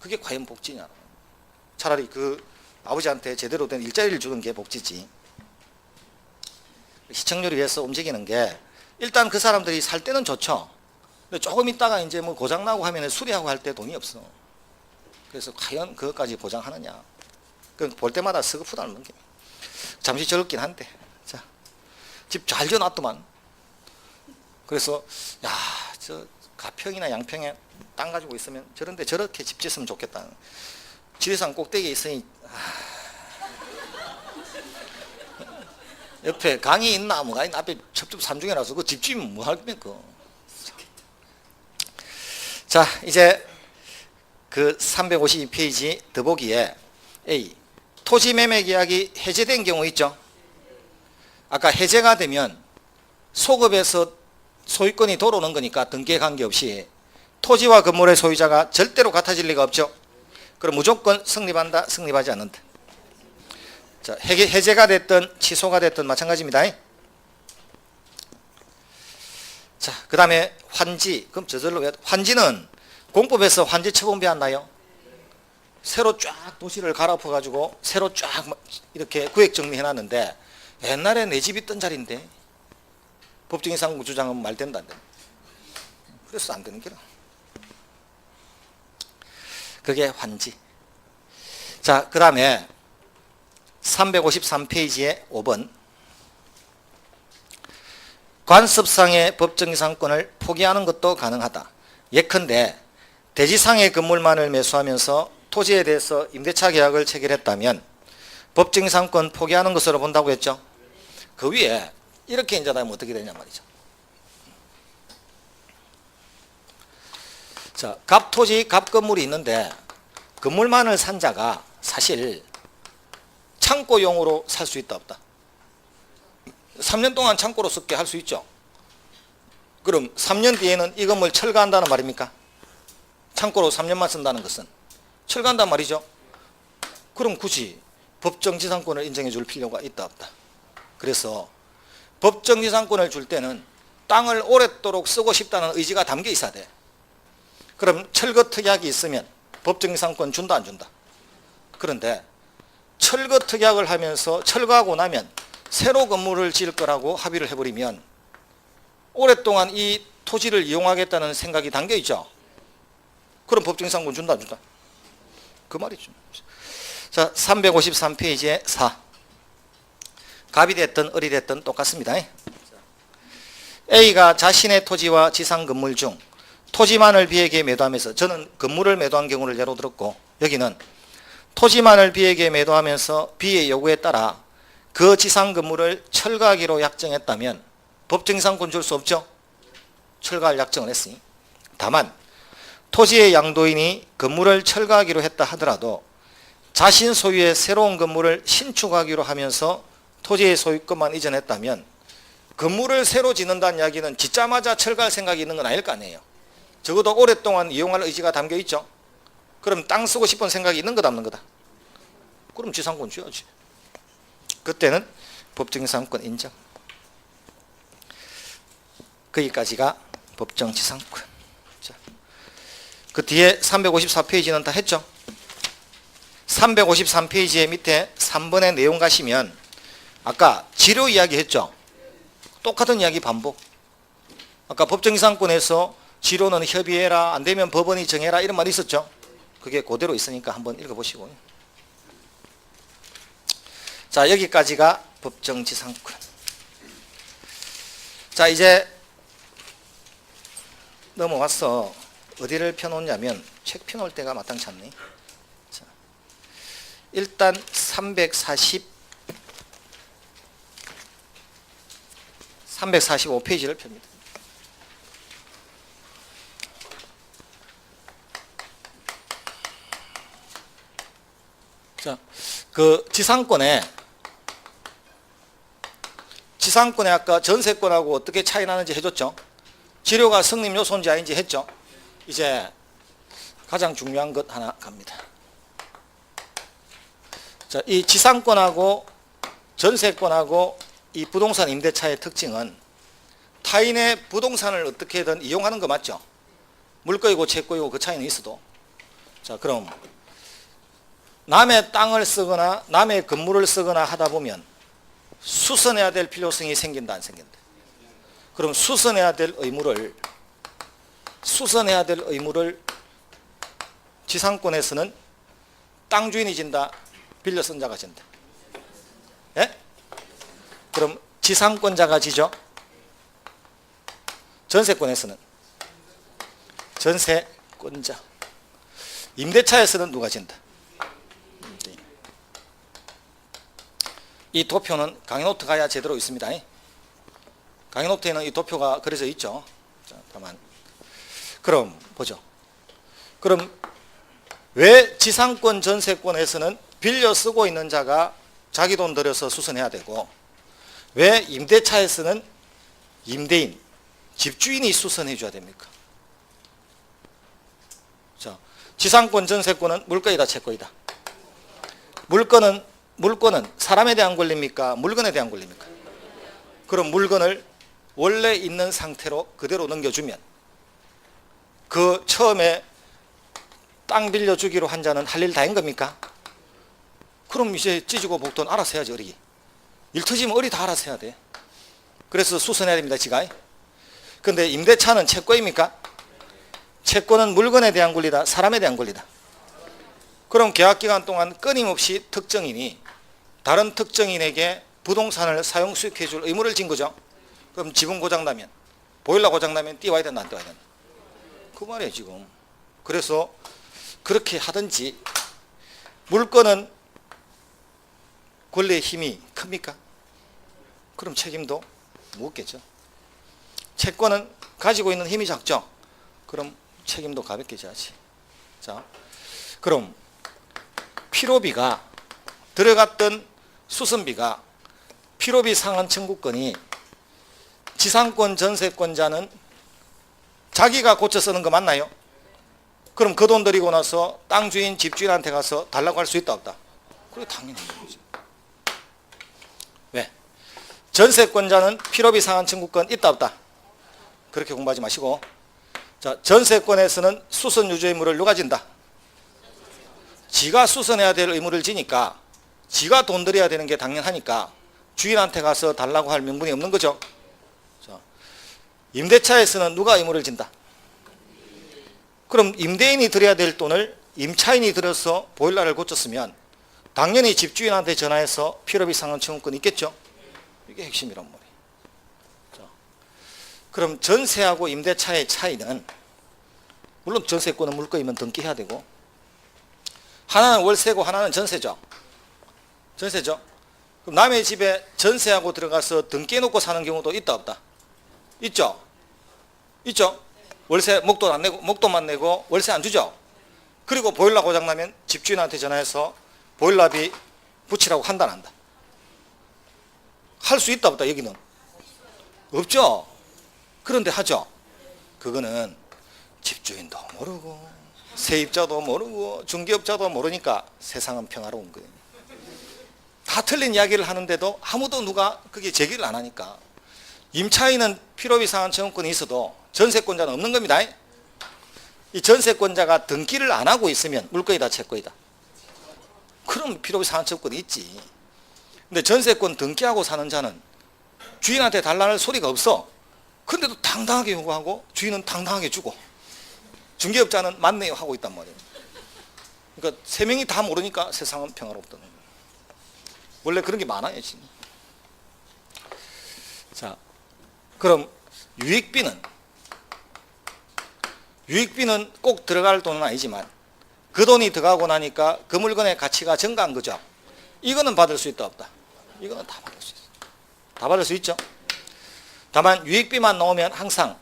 그게 과연 복지냐. 차라리 그 아버지한테 제대로 된 일자리를 주는 게 복지지. 시청률을 위해서 움직이는 게 일단 그 사람들이 살 때는 좋죠. 근데 조금 있다가 이제 뭐 고장나고 하면 수리하고 할 때 돈이 없어. 그래서 과연 그것까지 보장하느냐. 볼 때마다 서글프다는 게. 잠시 즐겁긴 한데. 자, 집 잘 지어놨더만. 그래서, 야, 저 가평이나 양평에 땅 가지고 있으면 저런데 저렇게 집 짓으면 좋겠다. 지리산 꼭대기에 있으니, 옆에 강이 있나 뭐가 있나 앞에 첩첩 산중이라서 그 집 지으면 뭐 할겁니까. 자, 이제 그 352페이지 더보기에 A 토지 매매 계약이 해제된 경우 있죠. 아까 해제가 되면 소급에서 소유권이 돌아오는 거니까 등기에 관계없이 토지와 건물의 소유자가 절대로 같아질 리가 없죠. 그럼 무조건 성립한다, 성립하지 않는다. 자, 해제가 됐든 취소가 됐든 마찬가지입니다. 자, 그 다음에 환지. 그럼 저절로 환지는 공법에서 환지 처분비 안 나요? 새로 쫙 도시를 갈아엎어 가지고 새로 쫙 이렇게 구획 정리해 놨는데 옛날에 내 집이 있던 자리인데 법정인 상고 주장은 말 된다는데. 그래서 안 되는 게라. 그게 환지. 자, 그 다음에 353페이지에 5번 관습상의 법정이상권을 포기하는 것도 가능하다. 예컨대 대지상의 건물만을 매수하면서 토지에 대해서 임대차 계약을 체결했다면 법정이상권 포기하는 것으로 본다고 했죠. 그 위에 이렇게 이제 나면 어떻게 되냐 말이죠. 자, 갑토지 갑건물이 있는데 건물만을 산 자가 사실 창고용으로 살 수 있다 없다. 3년 동안 창고로 쓰게 할 수 있죠. 그럼 3년 뒤에는 이 건물 철거한다는 말입니까? 창고로 3년만 쓴다는 것은 철거한단 말이죠. 그럼 굳이 법정지상권을 인정해 줄 필요가 있다 없다. 그래서 법정지상권을 줄 때는 땅을 오랫도록 쓰고 싶다는 의지가 담겨 있어야 돼. 그럼 철거 특약이 있으면 법정지상권 준다 안 준다. 그런데 철거 특약을 하면서 철거하고 나면 새로 건물을 지을 거라고 합의를 해버리면 오랫동안 이 토지를 이용하겠다는 생각이 담겨 있죠. 그럼 법정지상권 준다 안 준다. 그 말이죠. 자, 353페이지에 4. 갑이 됐든 을이 됐든 똑같습니다. A가 자신의 토지와 지상 건물 중 토지만을 B에게 매도하면서, 저는 건물을 매도한 경우를 예로 들었고 여기는 토지만을 B에게 매도하면서 B의 요구에 따라 그 지상 건물을 철거하기로 약정했다면 법정이상권 줄 수 없죠. 철거할 약정을 했으니. 다만 토지의 양도인이 건물을 철거하기로 했다 하더라도 자신 소유의 새로운 건물을 신축하기로 하면서 토지의 소유권만 이전했다면 건물을 새로 짓는다는 이야기는 짓자마자 철거할 생각이 있는 건 아닐 거 아니에요. 적어도 오랫동안 이용할 의지가 담겨 있죠. 그럼 땅 쓰고 싶은 생각이 있는 거다 없는 거다. 그럼 지상권 줘야지. 그때는 법정지상권 인정. 거기까지가 법정지상권. 자, 그 뒤에 354페이지는 다 했죠. 353페이지의 밑에 3번의 내용 가시면 아까 지료 이야기 했죠. 똑같은 이야기 반복. 아까 법정지상권에서 지료는 협의해라, 안 되면 법원이 정해라 이런 말이 있었죠. 그게 그대로 있으니까 한번 읽어보시고. 자, 여기까지가 법정지상권. 자, 이제 넘어와서 어디를 펴놓냐면 책 펴놓을 때가 마땅치 않네. 자, 일단 345페이지를 펴니다. 자, 그 지상권에 아까 전세권하고 어떻게 차이 나는지 해줬죠. 지료가 성립 요소인지 아닌지 했죠. 이제 가장 중요한 것 하나 갑니다. 자, 이 지상권하고 전세권하고 이 부동산 임대차의 특징은 타인의 부동산을 어떻게든 이용하는 거 맞죠? 물거이고 채거이고 그 차이는 있어도. 자, 그럼 남의 땅을 쓰거나 남의 건물을 쓰거나 하다 보면 수선해야 될 필요성이 생긴다 안 생긴다? 그럼 수선해야 될 의무를 지상권에서는 땅 주인이 진다, 빌려 쓴 자가 진다. 예? 그럼 지상권자가 지죠? 전세권에서는 전세권자. 임대차에서는 누가 진다? 이 도표는 강의노트 가야 제대로 있습니다. 강의노트에는 이 도표가 그려져 있죠. 자, 다만 그럼 보죠. 그럼 왜 지상권 전세권에서는 빌려 쓰고 있는 자가 자기 돈 들여서 수선해야 되고, 왜 임대차에서는 임대인, 집주인이 수선해 줘야 됩니까? 자, 지상권 전세권은 물건이다 채권이다? 물건은 사람에 대한 권리입니까? 물건에 대한 권리입니까? 그럼 물건을 원래 있는 상태로 그대로 넘겨주면 그 처음에 땅 빌려주기로 한 자는 할 일 다인 겁니까? 그럼 이제 찢고 복돈 알아서 해야지. 어리 일 터지면 어리 다 알아서 해야 돼. 그래서 수선해야 됩니다. 지가. 근데 임대차는 채권입니까? 채권은 물건에 대한 권리다, 사람에 대한 권리다? 그럼 계약기간 동안 끊임없이 특정인이 다른 특정인에게 부동산을 사용 수익해 줄 의무를 진 거죠. 그럼 지붕 고장나면, 보일러 고장나면 띄워야 된다 안 띄워야 된다? 그 말이에요 지금. 그래서 그렇게 하든지, 물건은 권리의 힘이 큽니까? 그럼 책임도 무겁겠죠. 채권은 가지고 있는 힘이 작죠. 그럼 책임도 가볍게 져야지. 자, 그럼 필요비가 들어갔던 수선비가 필요비 상환 청구권이 지상권 전세권자는 자기가 고쳐 쓰는 거 맞나요? 그럼 그 돈 들이고 나서 땅 주인, 집주인한테 가서 달라고 할 수 있다 없다? 그래 당연히 거죠. 왜? 전세권자는 필요비 상환 청구권 있다 없다? 그렇게 공부하지 마시고, 자, 전세권에서는 수선 유지 의무를 누가 진다? 지가 수선해야 될 의무를 지니까 지가 돈 들여야 되는 게 당연하니까 주인한테 가서 달라고 할 명분이 없는 거죠. 자, 임대차에서는 누가 의무를 진다? 그럼 임대인이 들여야 될 돈을 임차인이 들여서 보일러를 고쳤으면 당연히 집주인한테 전화해서 필요비 상환 청구권이 있겠죠. 이게 핵심이란 말이에요. 자, 그럼 전세하고 임대차의 차이는, 물론 전세권은 물건이면 등기해야 되고, 하나는 월세고 하나는 전세죠. 전세죠. 그럼 남의 집에 전세하고 들어가서 등기해놓고 사는 경우도 있다 없다? 있죠. 있죠. 월세 목돈 안 내고, 목돈만 내고 월세 안 주죠. 그리고 보일러 고장나면 집주인한테 전화해서 보일러비 붙이라고 한다 안 한다? 할 수 있다 없다? 여기는 없죠. 그런데 하죠. 그거는 집주인도 모르고 세입자도 모르고 중개업자도 모르니까 세상은 평화로운 거예요. 다 틀린 이야기를 하는데도 아무도 누가 그게 제기를 안 하니까 임차인은 필요비 상환 청구권이 있어도 전세권자는 없는 겁니다. 이 전세권자가 등기를 안 하고 있으면 물건이다 채권이다? 그럼 필요비 상환 청구권이 있지. 근데 전세권 등기하고 사는 자는 주인한테 달라는 소리가 없어. 근데도 당당하게 요구하고 주인은 당당하게 주고 중개업자는 맞네요 하고 있단 말이에요. 그러니까 세 명이 다 모르니까 세상은 평화롭다는 거예요. 원래 그런 게 많아요 지금. 자, 그럼 유익비는 꼭 들어갈 돈은 아니지만 그 돈이 들어가고 나니까 그 물건의 가치가 증가한 거죠. 이거는 받을 수 있다 없다? 이거는 다 받을 수 있어요. 다 받을 수 있죠. 다만 유익비만 나오면 항상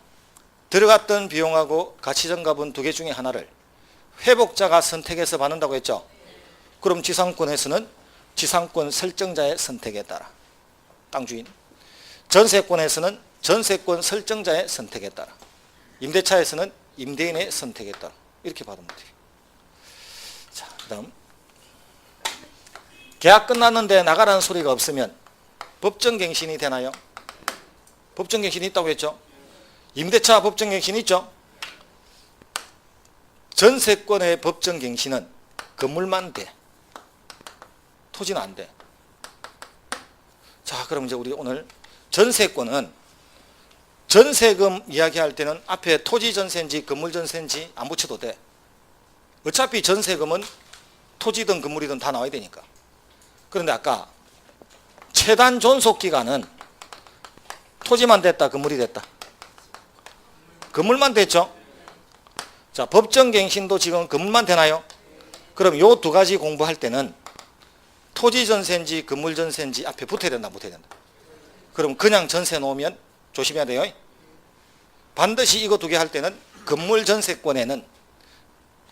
들어갔던 비용하고 가치증가분 두 개 중에 하나를 회복자가 선택해서 받는다고 했죠. 그럼 지상권에서는 지상권 설정자의 선택에 따라 땅 주인, 전세권에서는 전세권 설정자의 선택에 따라, 임대차에서는 임대인의 선택에 따라 이렇게 받으면 돼요. 자, 그다음 계약 끝났는데 나가라는 소리가 없으면 법정갱신이 되나요? 법정갱신이 있다고 했죠. 임대차 법정갱신 있죠. 전세권의 법정갱신은 건물만 돼. 토지는 안 돼. 자, 그럼 이제 우리 오늘 전세권은 전세금 이야기할 때는 앞에 토지 전세인지 건물 전세인지 안 붙여도 돼. 어차피 전세금은 토지든 건물이든 다 나와야 되니까. 그런데 아까 최단 존속 기간은 토지만 됐다, 건물이 됐다? 건물만 됐죠? 자, 법정갱신도 지금 건물만 되나요? 그럼 요 두 가지 공부할 때는 토지 전세인지 건물 전세인지 앞에 붙어야 된다, 붙어야 된다. 그럼 그냥 전세 놓으면 조심해야 돼요. 반드시 이거 두 개 할 때는 건물 전세권에는,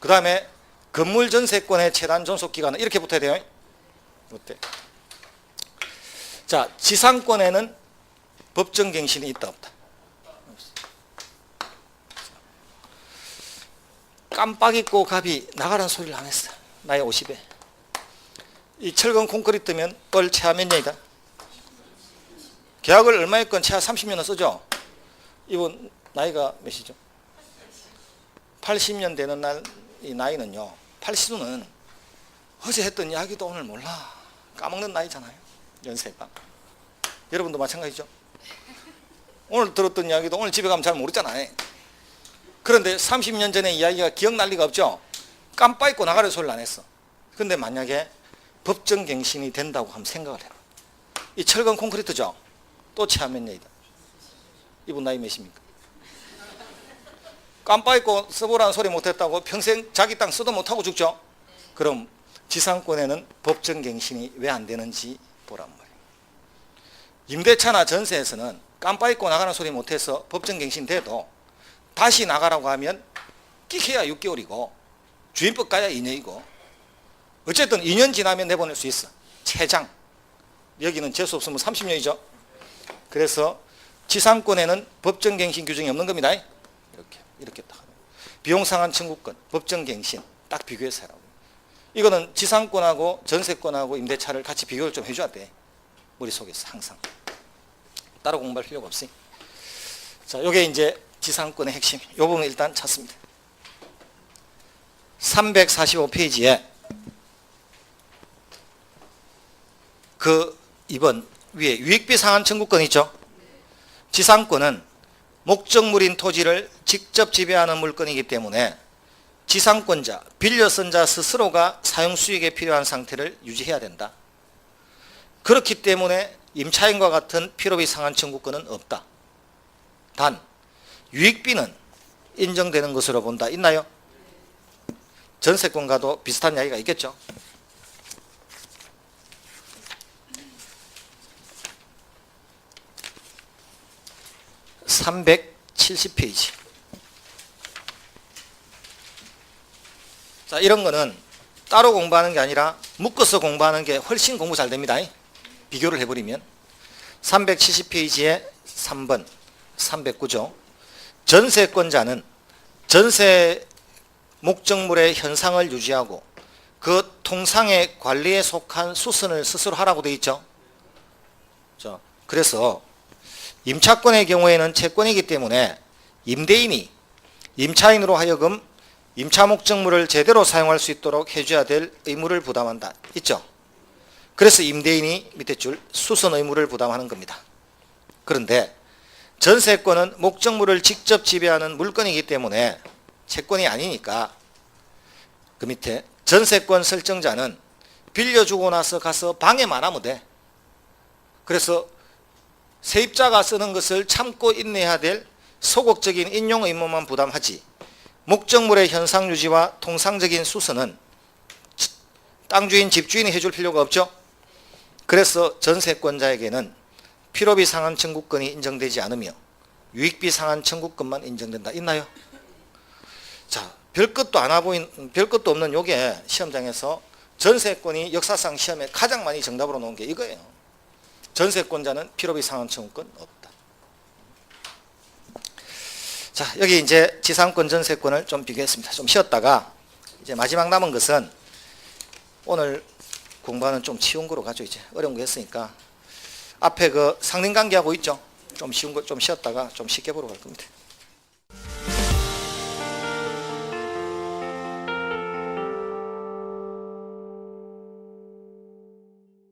그 다음에 건물 전세권의 최단 존속 기간은 이렇게 붙어야 돼요. 어때? 자, 지상권에는 법정갱신이 있다, 없다? 깜빡 잊고 갑이 나가라는 소리를 안 했어. 나이 50에. 이 철근 콘크리트면 뻘 최하 몇 년이다? 계약을 얼마 했건 최하 30년은 쓰죠. 이분 나이가 몇이죠? 80년 되는 날 이 나이는요, 80수는 어제 했던 이야기도 오늘 몰라. 까먹는 나이잖아요. 연세가. 여러분도 마찬가지죠. 오늘 들었던 이야기도 오늘 집에 가면 잘 모르잖아요. 그런데 30년 전의 이야기가 기억날 리가 없죠. 깜빡 잊고 나가는 소리를 안 했어. 근데 만약에 법정갱신이 된다고 하면 생각을 해봐. 이 철근 콘크리트죠. 또 최하 몇 년이다? 이분 나이 몇입니까? 깜빡 잊고 써보라는 소리 못했다고 평생 자기 땅 써도 못하고 죽죠. 그럼 지상권에는 법정갱신이 왜 안 되는지 보란 말이에요. 임대차나 전세에서는 깜빡 잊고 나가는 소리 못해서 법정갱신 돼도 다시 나가라고 하면 끼해야 6개월이고 주인법 가야 2년이고 어쨌든 2년 지나면 내보낼 수 있어. 최장. 여기는 재수 없으면 30년이죠. 그래서 지상권에는 법정갱신 규정이 없는 겁니다. 이렇게 딱. 비용상한 청구권, 법정갱신 딱 비교해서 하라고. 이거는 지상권하고 전세권하고 임대차를 같이 비교를 좀 해줘야 돼. 머릿속에서 항상. 따로 공부할 필요가 없이. 자, 요게 이제 지상권의 핵심. 요 부분 일단 찾습니다. 345페이지에 그 2번 위에 유익비 상한 청구권 있죠. 지상권은 목적물인 토지를 직접 지배하는 물건이기 때문에 지상권자, 빌려 쓴 자 스스로가 사용 수익에 필요한 상태를 유지해야 된다. 그렇기 때문에 임차인과 같은 필요비 상한 청구권은 없다. 단 유익비는 인정되는 것으로 본다. 있나요? 전세권과도 비슷한 이야기가 있겠죠. (370페이지) 자, 이런 거는 따로 공부하는 게 아니라 묶어서 공부하는 게 훨씬 공부 잘 됩니다. 비교를 해버리면 370페이지에 3번 309조 전세권자는 전세 목적물의 현상을 유지하고 그 통상의 관리에 속한 수선을 스스로 하라고 되어 있죠. 자, 그래서 임차권의 경우에는 채권이기 때문에 임대인이 임차인으로 하여금 임차 목적물을 제대로 사용할 수 있도록 해줘야 될 의무를 부담한다. 있죠? 그래서 임대인이 밑에 줄 수선 의무를 부담하는 겁니다. 그런데 전세권은 목적물을 직접 지배하는 물건이기 때문에 채권이 아니니까 그 밑에 전세권 설정자는 빌려주고 나서 가서 방해만 하면 돼. 그래서 세입자가 쓰는 것을 참고 인내해야 될 소극적인 인용 의무만 부담하지 목적물의 현상 유지와 통상적인 수선은 땅 주인, 집주인이 해줄 필요가 없죠. 그래서 전세권자에게는 필요비 상한 청구권이 인정되지 않으며 유익비 상한 청구권만 인정된다. 있나요? 자, 별것도 별것도 없는 요게 시험장에서 전세권이 역사상 시험에 가장 많이 정답으로 놓은 게 이거예요. 전세권자는 필요비 상한 청구권 없다. 자, 여기 이제 지상권 전세권을 좀 비교했습니다. 좀 쉬었다가 이제 마지막 남은 것은 오늘 공부하는 좀 쉬운 거로 가죠. 이제 어려운 거 했으니까 앞에 그 상린관계하고 있죠. 좀 쉬운 거 좀 쉬었다가 좀 쉽게 보러 갈 겁니다.